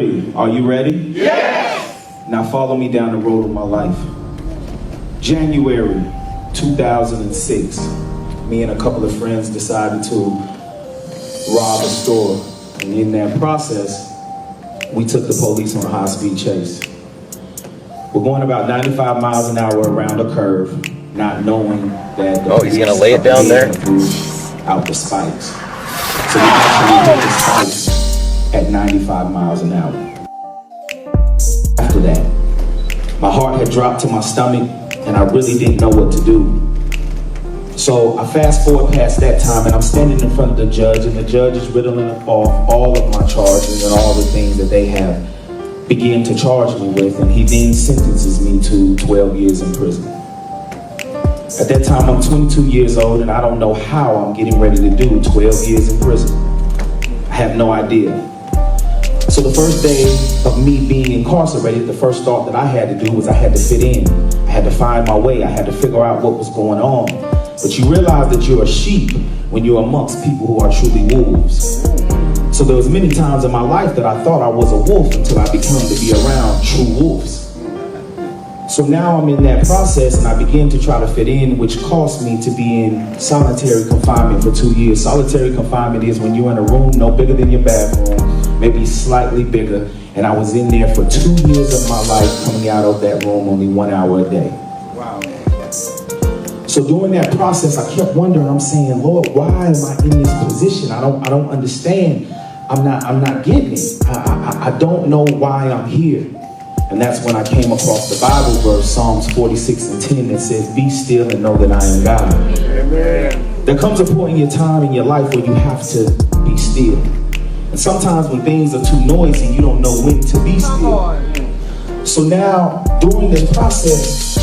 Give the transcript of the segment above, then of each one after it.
Are you ready? Yes! Now follow me down the road of my life. January 2006, me and a couple of friends decided to rob a store. And in that process, we took the police on a high-speed chase. We're going about 95 miles an hour around a curve, not knowing that the he's gonna lay it down there? Out the spikes. So we actually hit the spikes at 95 miles an hour. After that, my heart had dropped to my stomach and I really didn't know what to do. So I fast forward past that time and I'm standing in front of the judge, and the judge is riddling off all of my charges and all the things that they have began to charge me with, and he then sentences me to 12 years in prison. At that time, I'm 22 years old and I don't know how I'm getting ready to do 12 years in prison. I have no idea. So the first day of me being incarcerated, the first thought that I had to do was I had to fit in. I had to find my way. I had to figure out what was going on. But you realize that you're a sheep when you're amongst people who are truly wolves. So there was many times in my life that I thought I was a wolf until I began to be around true wolves. So now I'm in that process and I begin to try to fit in, which cost me to be in solitary confinement for 2 years. Solitary confinement is when you're in a room no bigger than your bathroom, maybe slightly bigger, and I was in there for 2 years of my life, coming out of that room only 1 hour a day. Wow. So during that process, I kept wondering, I'm saying, Lord, why am I in this position? I don't understand. I'm not getting it. I don't know why I'm here. And that's when I came across the Bible verse, Psalms 46:10, that says, be still and know that I am God. Amen. There comes a point in your time in your life where you have to be still. And sometimes when things are too noisy, you don't know when to be still. So now, during this process,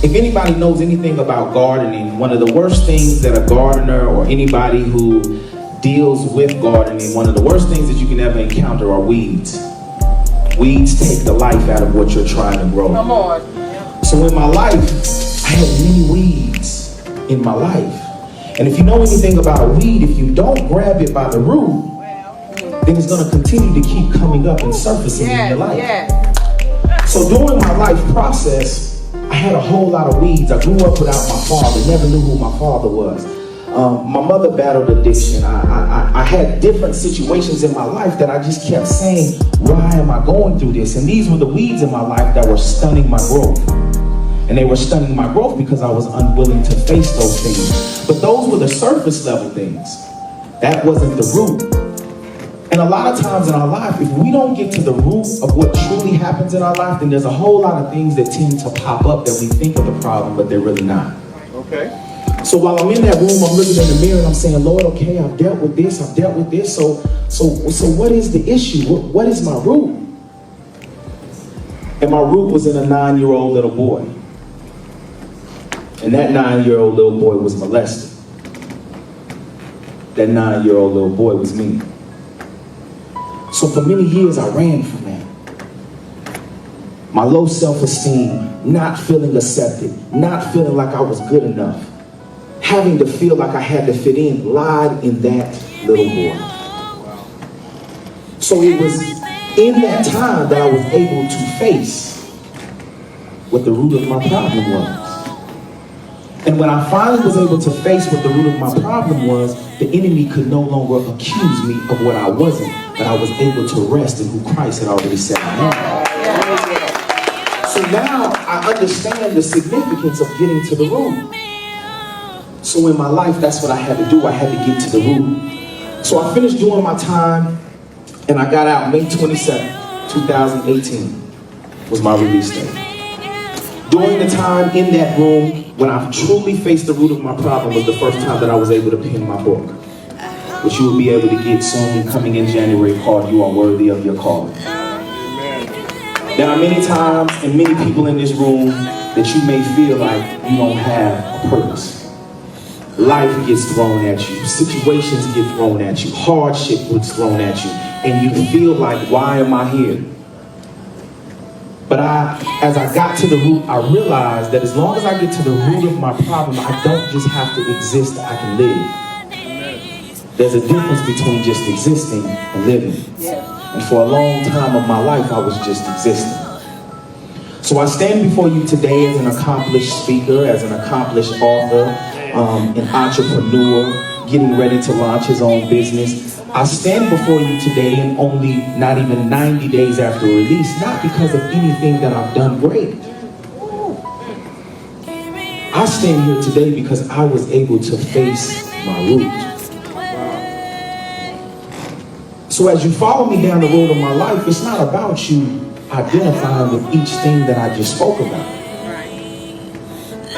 if anybody knows anything about gardening, one of the worst things that a gardener or anybody who deals with gardening, one of the worst things that you can ever encounter are weeds. Weeds take the life out of what you're trying to grow. Come on. So in my life, I had many weeds in my life. And if you know anything about a weed, if you don't grab it by the root, then it's going to continue to keep coming up and surfacing in your life. So during my life process, I had a whole lot of weeds. I grew up without my father, never knew who my father was. My mother battled addiction. I had different situations in my life that I just kept saying, why am I going through this? And these were the weeds in my life that were stunning my growth. And they were stunning my growth because I was unwilling to face those things. But those were the surface level things. That wasn't the root. And a lot of times in our life, if we don't get to the root of what truly happens in our life, then there's a whole lot of things that tend to pop up that we think are the problem, but they're really not. Okay. So while I'm in that room, I'm looking in the mirror and I'm saying, Lord, okay, I've dealt with this. So what is the issue? What is my root? And my root was in a 9-year-old little boy. And that 9-year-old little boy was molested. That 9-year-old little boy was me. So for many years, I ran from that. My low self-esteem, not feeling accepted, not feeling like I was good enough, having to feel like I had to fit in, lied in that little boy. So it was in that time that I was able to face what the root of my problem was. And when I finally was able to face what the root of my problem was, the enemy could no longer accuse me of what I wasn't, but I was able to rest in who Christ had already said I am. So now I understand the significance of getting to the root. So in my life, that's what I had to do. I had to get to the root. So I finished doing my time, and I got out May 27, 2018 was my release date. During the time in that room, when I truly faced the root of my problem, was the first time that I was able to pen my book, which you will be able to get soon, coming in January, called You Are Worthy of Your Calling. There are many times and many people in this room that you may feel like you don't have a purpose. Life gets thrown at you, situations get thrown at you, hardship gets thrown at you, and you feel like, why am I here? But as I got to the root, I realized that as long as I get to the root of my problem, I don't just have to exist, I can live. There's a difference between just existing and living. And for a long time of my life, I was just existing. So I stand before you today as an accomplished speaker, as an accomplished author, an entrepreneur, getting ready to launch his own business. I stand before you today and only not even 90 days after release, not because of anything that I've done great. I stand here today because I was able to face my root. So as you follow me down the road of my life, it's not about you identifying with each thing that I just spoke about.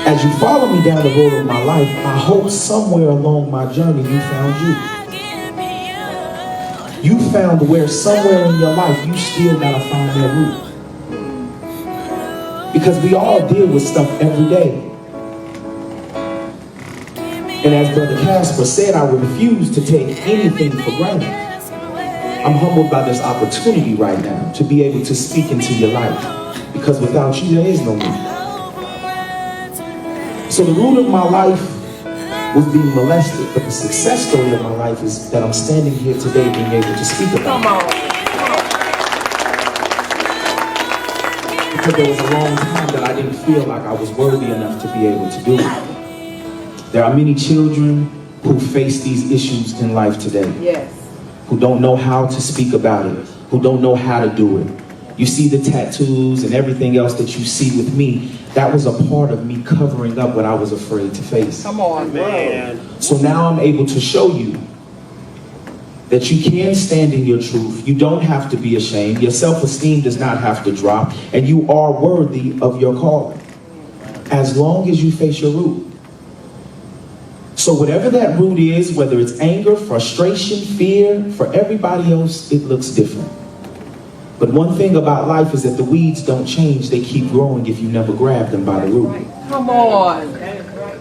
As you follow me down the road of my life, I hope somewhere along my journey you found you. You found where somewhere in your life you still gotta find your root. Because we all deal with stuff every day. And as Brother Casper said, I refuse to take anything for granted. I'm humbled by this opportunity right now to be able to speak into your life, because without you, there is no me. So the root of my life was being molested, but the success story of my life is that I'm standing here today being able to speak about it. Because there was a long time that I didn't feel like I was worthy enough to be able to do it. There are many children who face these issues in life today. Yes. Who don't know how to speak about it, who don't know how to do it. You see the tattoos and everything else that you see with me, that was a part of me covering up what I was afraid to face. Come on, man. So now I'm able to show you that you can stand in your truth. You don't have to be ashamed. Your self-esteem does not have to drop, and you are worthy of your calling, as long as you face your root. So whatever that root is, whether it's anger, frustration, fear, for everybody else, it looks different. But one thing about life is that the weeds don't change. They keep growing if you never grab them by the root. Come on.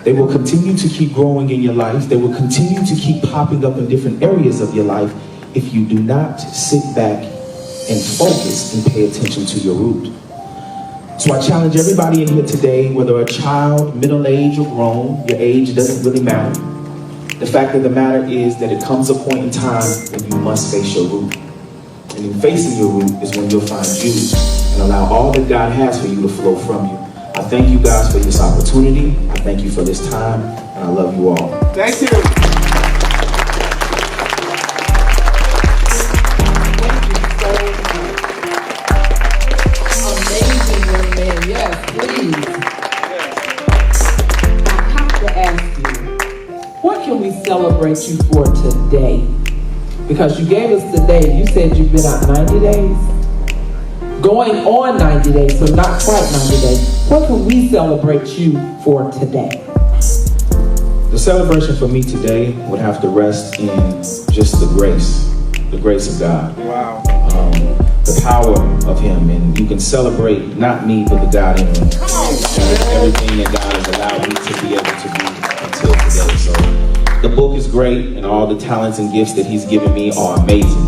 They will continue to keep growing in your life. They will continue to keep popping up in different areas of your life if you do not sit back and focus and pay attention to your root. So I challenge everybody in here today, whether a child, middle-aged, or grown, your age doesn't really matter. The fact of the matter is that it comes a point in time when you must face your root. And in facing your root is when you'll find you and allow all that God has for you to flow from you. I thank you guys for this opportunity. I thank you for this time, and I love you all. Thank you. Celebrate you for today, because you gave us today. You said you've been out 90 days, going on 90 days, so not quite 90 days. What can we celebrate you for today? The celebration for me today would have to rest in just the grace of God. Wow. The power of Him, and you can celebrate not me, but the God in me. Everything that God has allowed me to be able to do until today. So. The book is great, and all the talents and gifts that He's given me are amazing.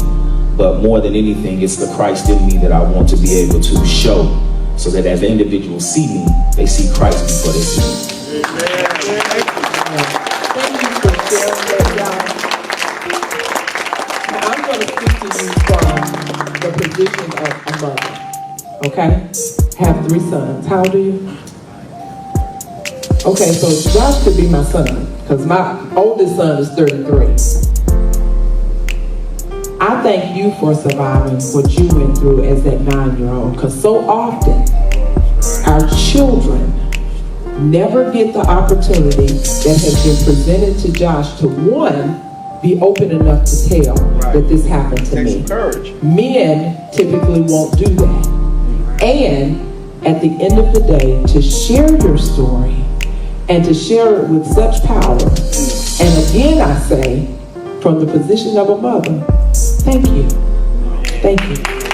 But more than anything, it's the Christ in me that I want to be able to show, so that as the individuals see me, they see Christ before they see me. Thank you for sharing that, y'all. Now I'm going to speak to you from the position of a mother. Okay? Have 3 sons. How old are you? Okay, so Josh could be my son, because my oldest son is 33. I thank you for surviving what you went through as that 9-year-old, because so often our children never get the opportunity that has been presented to Josh to, one, be open enough to tell that this happened to me. Men typically won't do that. And at the end of the day, to share your story and to share it with such power. And again, I say, from the position of a mother, thank you. Thank you.